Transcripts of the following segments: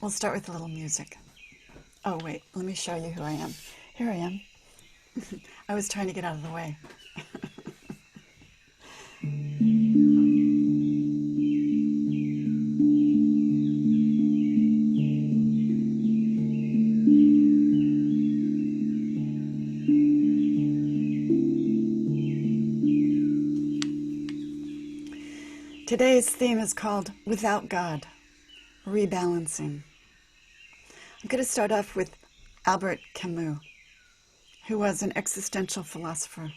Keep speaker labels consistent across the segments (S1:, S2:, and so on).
S1: We'll start with a little music. Oh, wait, let me show you who I am. Here I am. I was trying to get out of the way. Today's theme is called Without God, Rebalancing. I'm going to start off with Albert Camus, who was an existential philosopher.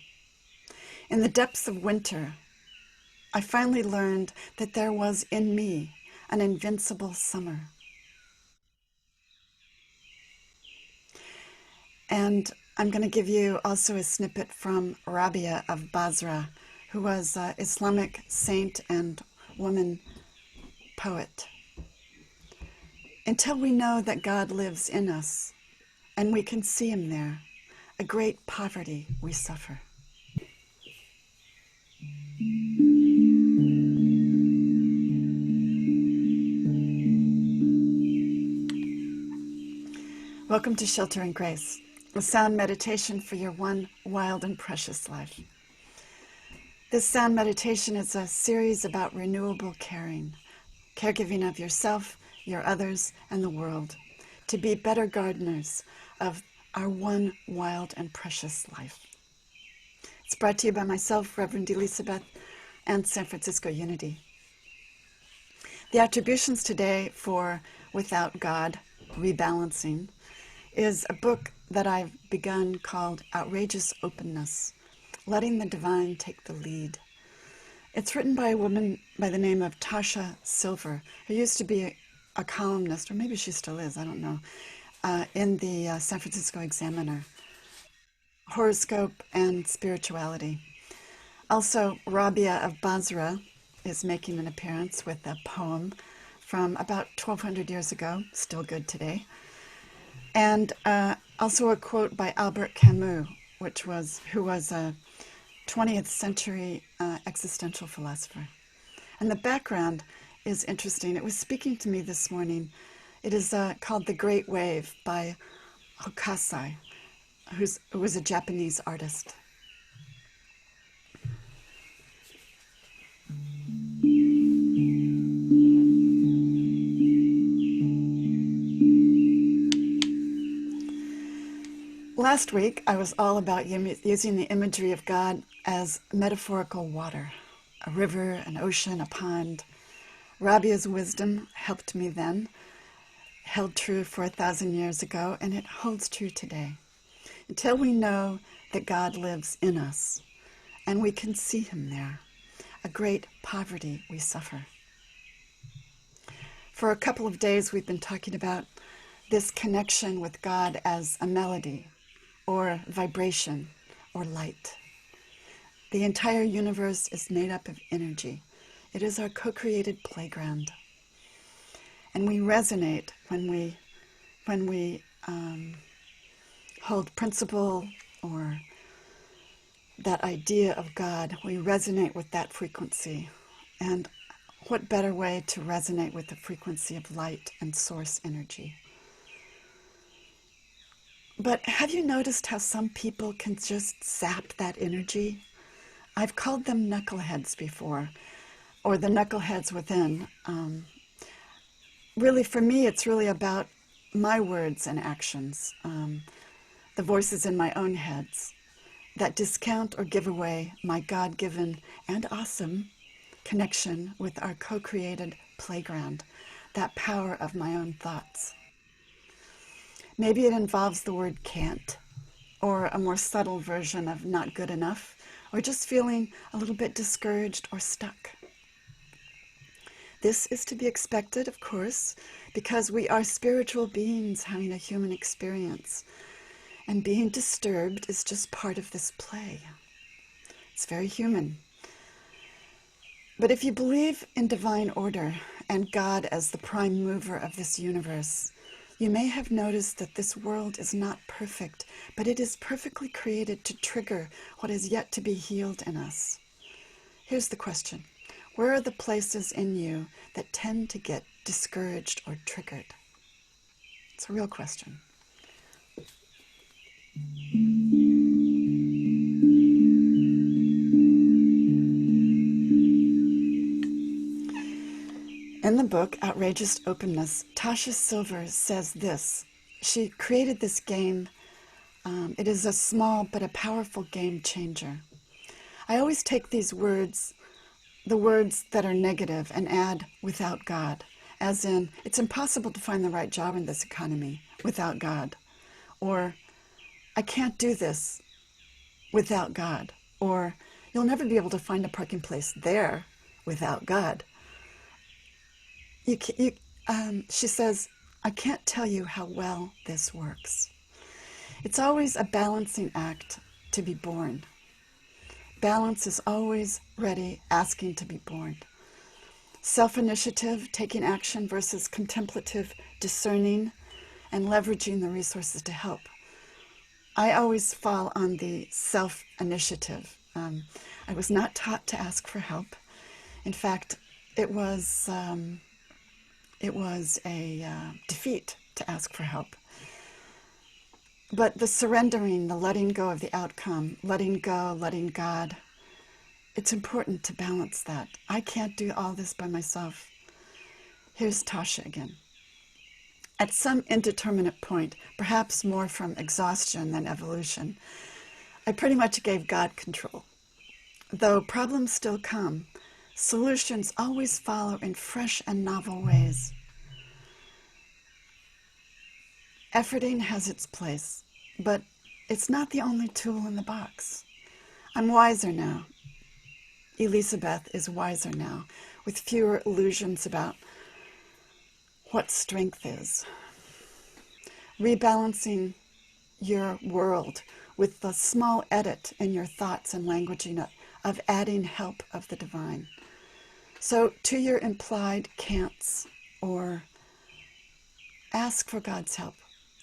S1: In the depths of winter, I finally learned that there was in me an invincible summer. And I'm going to give you also a snippet from Rabia of Basra, who was an Islamic saint and woman poet. Until we know that God lives in us and we can see him there, a great poverty we suffer. Welcome to Shelter and Grace, a sound meditation for your one wild and precious life. This sound meditation is a series about renewable caring, caregiving of yourself, your others, and the world, to be better gardeners of our one wild and precious life. It's brought to you by myself, Reverend Elizabeth, and San Francisco Unity. The attributions today for Without God, Rebalancing, is a book that I've begun called Outrageous Openness, Letting the Divine Take the Lead. It's written by a woman by the name of Tasha Silver, who used to be a columnist, or maybe she still is, I don't know, in the San Francisco Examiner, horoscope and spirituality. Also, Rabia of Basra is making an appearance with a poem from about 1200 years ago, still good today. And also a quote by Albert Camus, who was a 20th century existential philosopher. And the background is interesting. It was speaking to me this morning. It is called The Great Wave by Hokusai, who was a Japanese artist. Last week, I was all about using the imagery of God as metaphorical water, a river, an ocean, a pond. Rabia's wisdom helped me then, held true for 1,000 years ago, and it holds true today. Until we know that God lives in us, and we can see him there, a great poverty we suffer. For a couple of days, we've been talking about this connection with God as a melody, or vibration, or light. The entire universe is made up of energy. It is our co-created playground. And we resonate when we hold principle or that idea of God. We resonate with that frequency. And what better way to resonate with the frequency of light and source energy? But have you noticed how some people can just zap that energy? I've called them knuckleheads before, or the knuckleheads within. Really, for me, it's really about my words and actions, the voices in my own heads that discount or give away my God-given and awesome connection with our co-created playground, that power of my own thoughts. Maybe it involves the word can't, or a more subtle version of not good enough, or just feeling a little bit discouraged or stuck. This is to be expected, of course, because we are spiritual beings having a human experience, and being disturbed is just part of this play. It's very human. But if you believe in divine order and God as the prime mover of this universe, you may have noticed that this world is not perfect, but it is perfectly created to trigger what is yet to be healed in us. Here's the question. Where are the places in you that tend to get discouraged or triggered? It's a real question. In the book, Outrageous Openness, Tasha Silver says this. She created this game. It is a small but a powerful game changer. I always take these words, the words that are negative, and add without God, as in, it's impossible to find the right job in this economy without God. Or, I can't do this without God. Or, you'll never be able to find a parking place there without God. She says, I can't tell you how well this works. It's always a balancing act to be born. Balance is always ready, asking to be born. Self-initiative, taking action, versus contemplative, discerning, and leveraging the resources to help. I always fall on the self-initiative. I was not taught to ask for help. In fact, it was a defeat to ask for help. But the surrendering, the letting go of the outcome, letting go, letting God, it's important to balance that. I can't do all this by myself. Here's Tasha again. At some indeterminate point, perhaps more from exhaustion than evolution, I pretty much gave God control. Though problems still come, solutions always follow in fresh and novel ways. Efforting has its place, but it's not the only tool in the box. I'm wiser now. Elizabeth is wiser now, with fewer illusions about what strength is. Rebalancing your world with the small edit in your thoughts and languaging of adding help of the divine. So to your implied can'ts, or ask for God's help,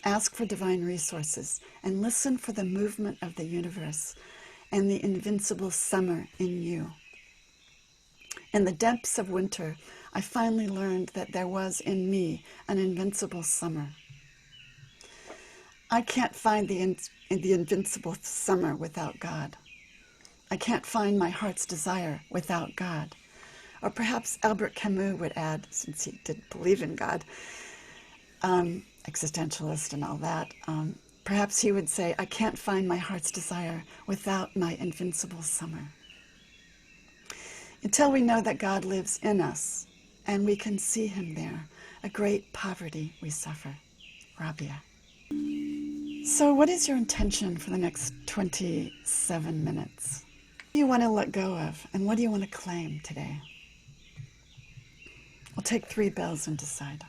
S1: ask for divine resources, and listen for the movement of the universe and the invincible summer in you. In the depths of winter, I finally learned that there was in me an invincible summer. I can't find the invincible summer without God. I can't find my heart's desire without God. Or perhaps Albert Camus would add, since he didn't believe in God, existentialist and all that, perhaps he would say, I can't find my heart's desire without my invincible summer. Until we know that God lives in us and we can see him there, a great poverty we suffer. Rabia. So what is your intention for the next 27 minutes? What do you want to let go of, and what do you want to claim today? We'll take 3 bells and decide.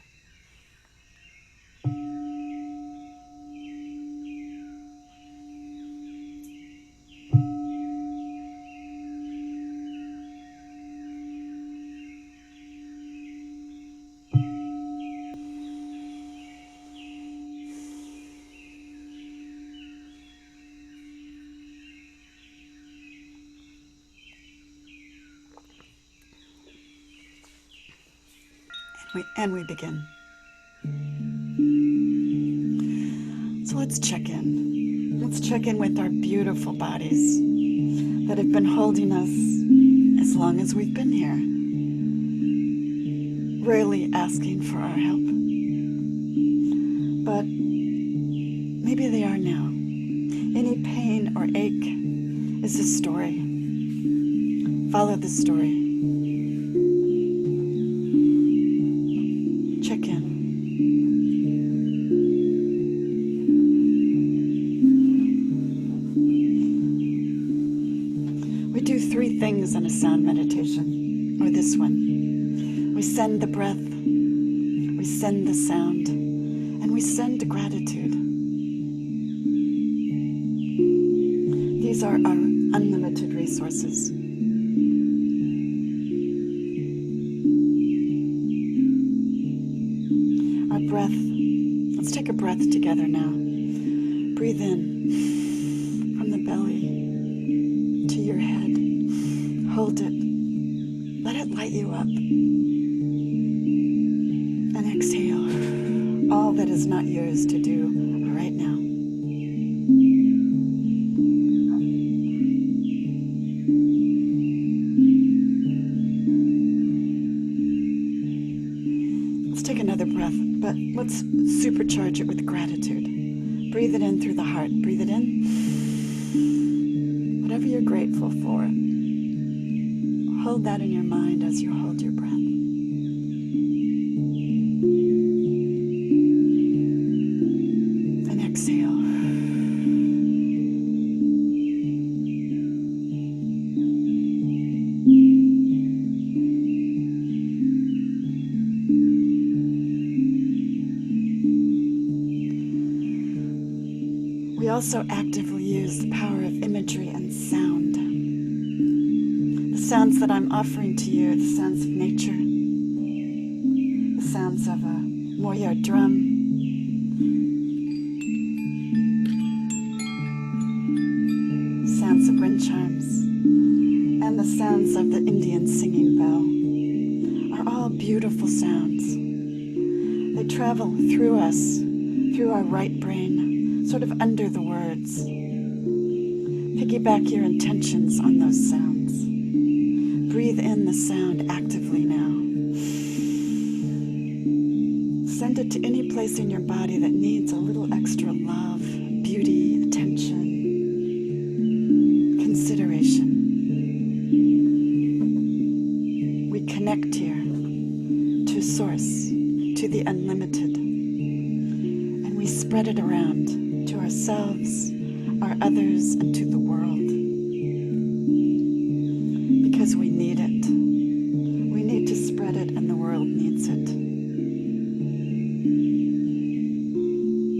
S1: And we begin. So let's check in. Let's check in with our beautiful bodies that have been holding us as long as we've been here, rarely asking for our help. But maybe they are now. Any pain or ache is a story. Follow the story. Check in. We do 3 things in a sound meditation, or this one. We send the breath, we send the sound, and we send gratitude. These are our unlimited resources. Our breath. Let's take a breath together now. Breathe in from the belly to your head. Hold it. Let it light you up. And exhale all all that is not yours to do right now. Let's take another breath, but let's supercharge it with gratitude. Breathe it in through the heart. Breathe it in. Whatever you're grateful for, hold that in your mind as you hold your breath. And exhale. We also actively use the power of imagery and sound. The sounds that I'm offering to you are the sounds of nature, the sounds of a Moyar drum, sounds of wind chimes, and the sounds of the Indian singing bell are all beautiful sounds. They travel through us, through our right brain, sort of under the words. Piggyback your intentions on those sounds. Breathe in the sound actively now. Send it to any place in your body that needs a little extra love, beauty, attention, consideration. We connect here to Source, to the unlimited, and we spread it around to ourselves, our others, and to the world. Because we need it. We need to spread it, and the world needs it.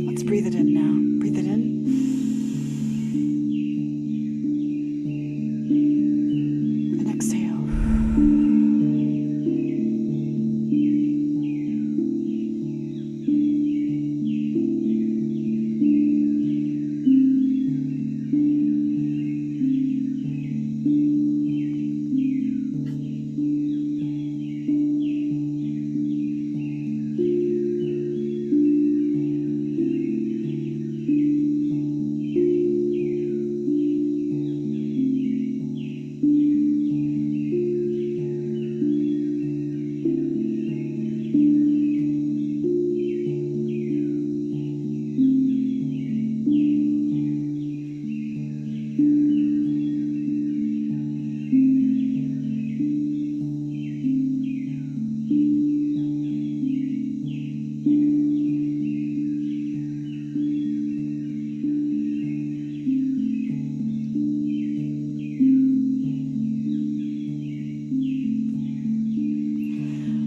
S1: Let's breathe it in now. Breathe it in. And exhale.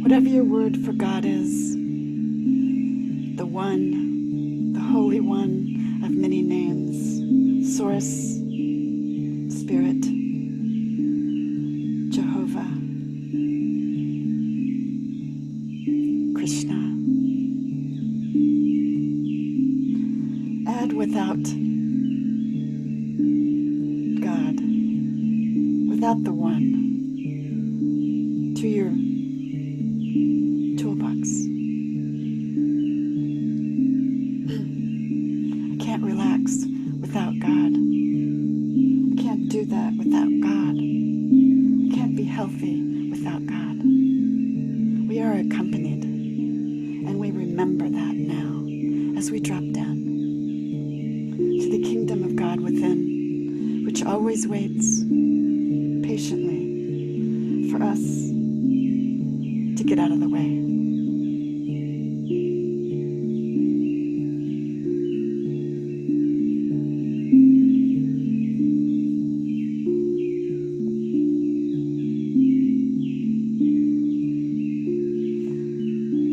S1: Whatever your word for God is, the One, the Holy One of many names, Source, Spirit, Jehovah, Krishna. Add without God, without the One, to your toolbox. I can't relax without God. I can't do that without God. I can't be healthy without God. We are accompanied, and we remember that now as we drop down to the kingdom of God within, which always waits patiently for us to get out of the way.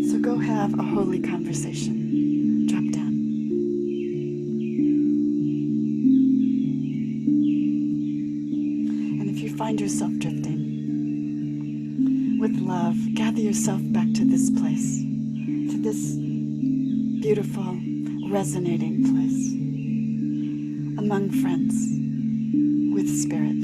S1: So go have a holy conversation. Drop down. And if you find yourself drifting, with love, gather yourself back to this place, to this beautiful, resonating place, among friends, with Spirit.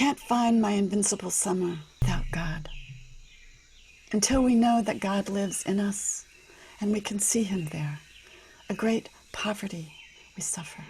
S1: can't find my invincible summer without God. Until we know that God lives in us and we can see him there, a great poverty we suffer.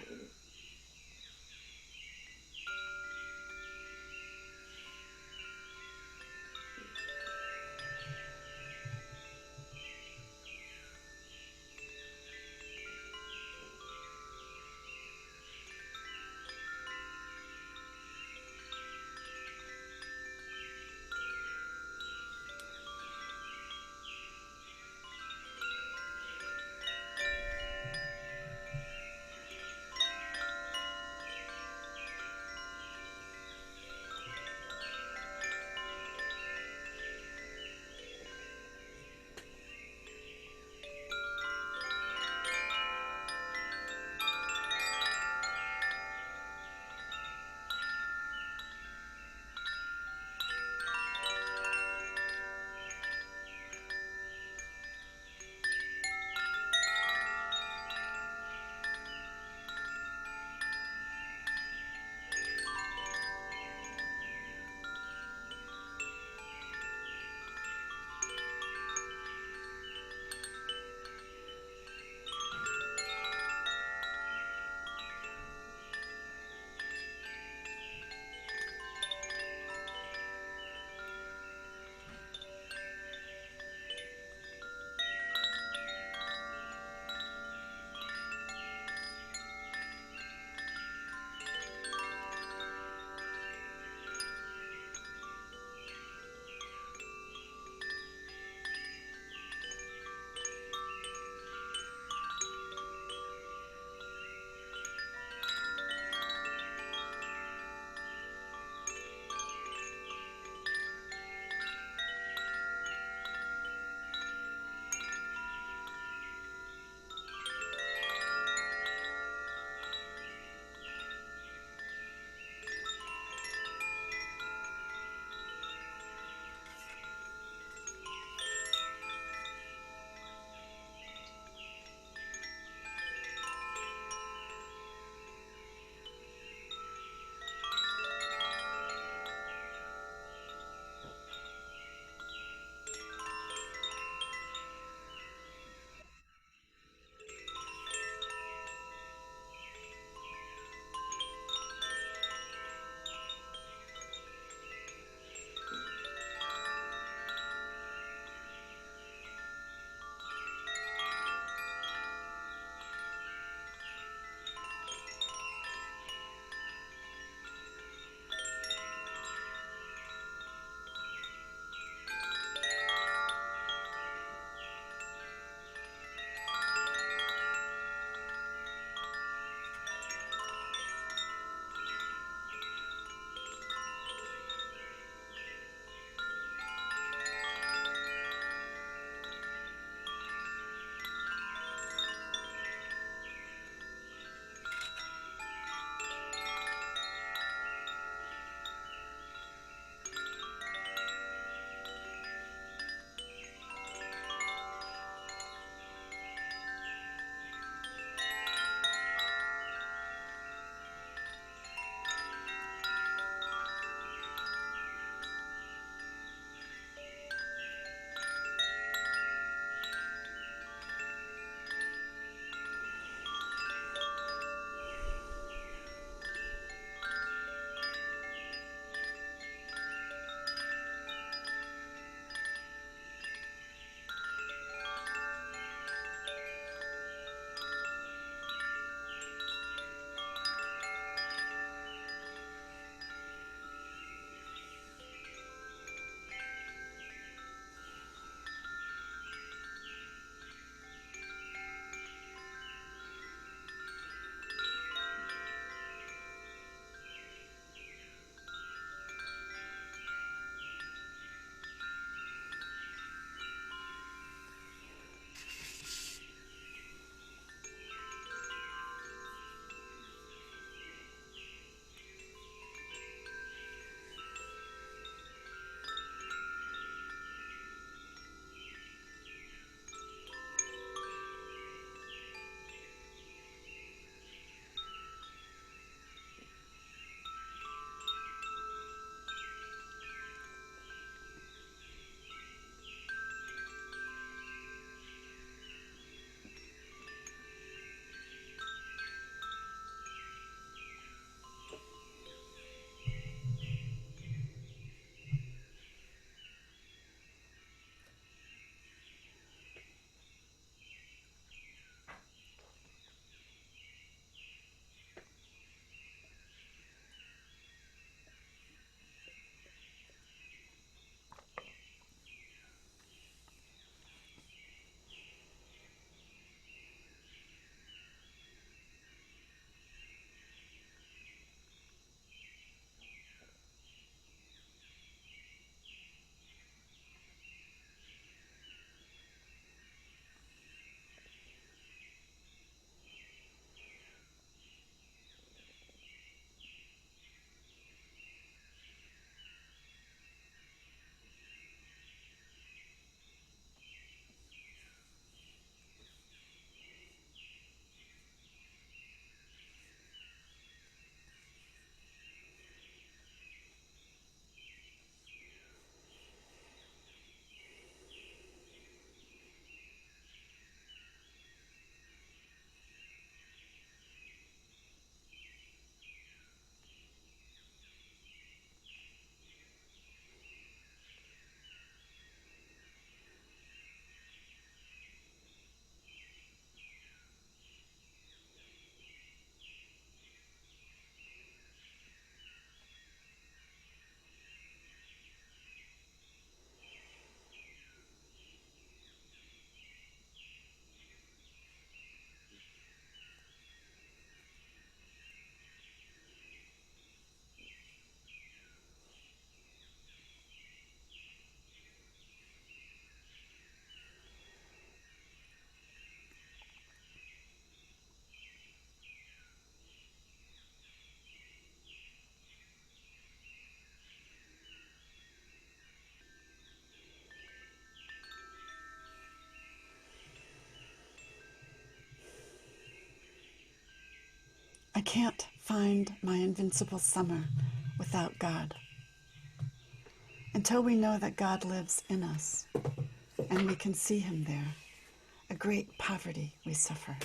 S1: can't find my invincible summer without God. Until we know that God lives in us and we can see him there, a great poverty we suffer.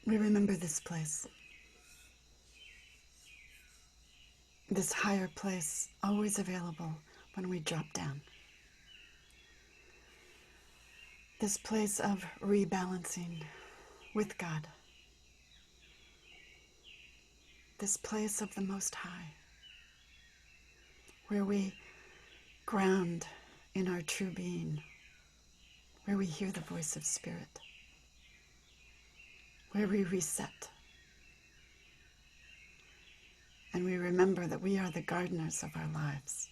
S1: We remember this place, this higher place, always available when we drop down. This place of rebalancing with God. This place of the Most High, where we ground in our true being, where we hear the voice of Spirit, where we reset, and we remember that we are the gardeners of our lives,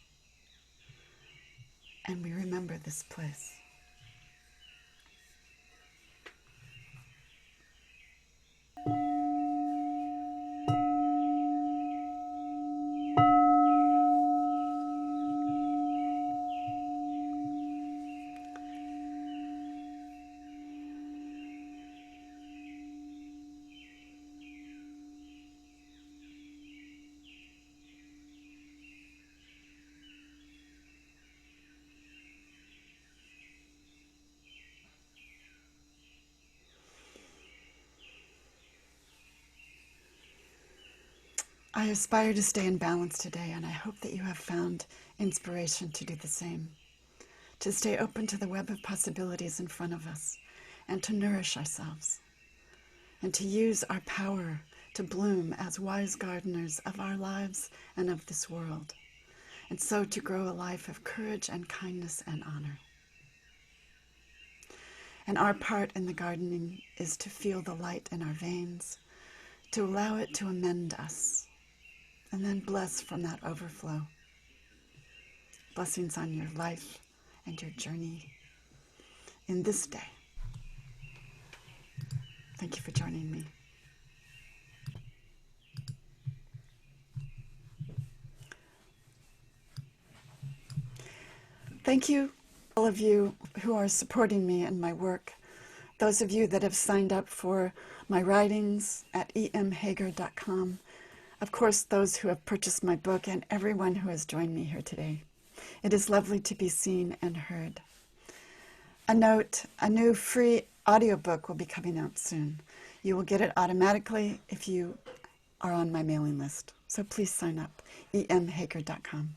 S1: and we remember this place. I aspire to stay in balance today, and I hope that you have found inspiration to do the same, to stay open to the web of possibilities in front of us, and to nourish ourselves, and to use our power to bloom as wise gardeners of our lives and of this world, and so to grow a life of courage and kindness and honor. And our part in the gardening is to feel the light in our veins, to allow it to amend us, and then bless from that overflow. Blessings on your life and your journey in this day. Thank you for joining me. Thank you, all of you who are supporting me and my work. Those of you that have signed up for my writings at emhager.com. Of course, those who have purchased my book and everyone who has joined me here today. It is lovely to be seen and heard. A note, a new free audiobook will be coming out soon. You will get it automatically if you are on my mailing list. So please sign up, emhager.com.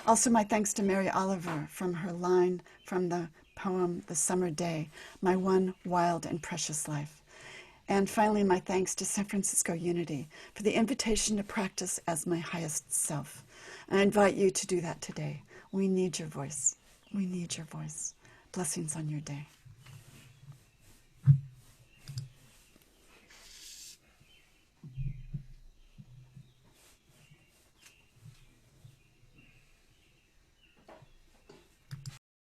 S1: Also, my thanks to Mary Oliver from her line from the poem, The Summer Day, My One Wild and Precious Life. And finally, my thanks to San Francisco Unity for the invitation to practice as my highest self. And I invite you to do that today. We need your voice. We need your voice. Blessings on your day.